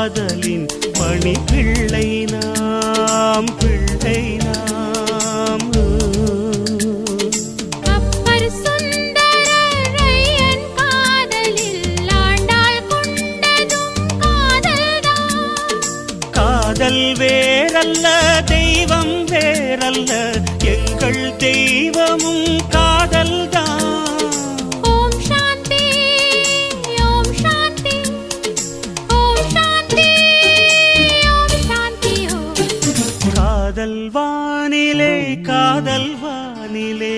காதலின் மணி பிள்ளை நாம் பிள்ளை நாம் அப்பர் சுந்தரரையன் காதலில் ஆண்டாள் கொண்டதும் காதல்தான். காதல் வேறல்ல தெய்வம் வேறல்ல எங்கள் தெய்வமும் காதல்தான். ஓம் சாந்தி ஓம் சாந்தி ஓம் சாந்தி ஓம் சாந்தி ஓம். காதல் வானிலே காதல் வானிலே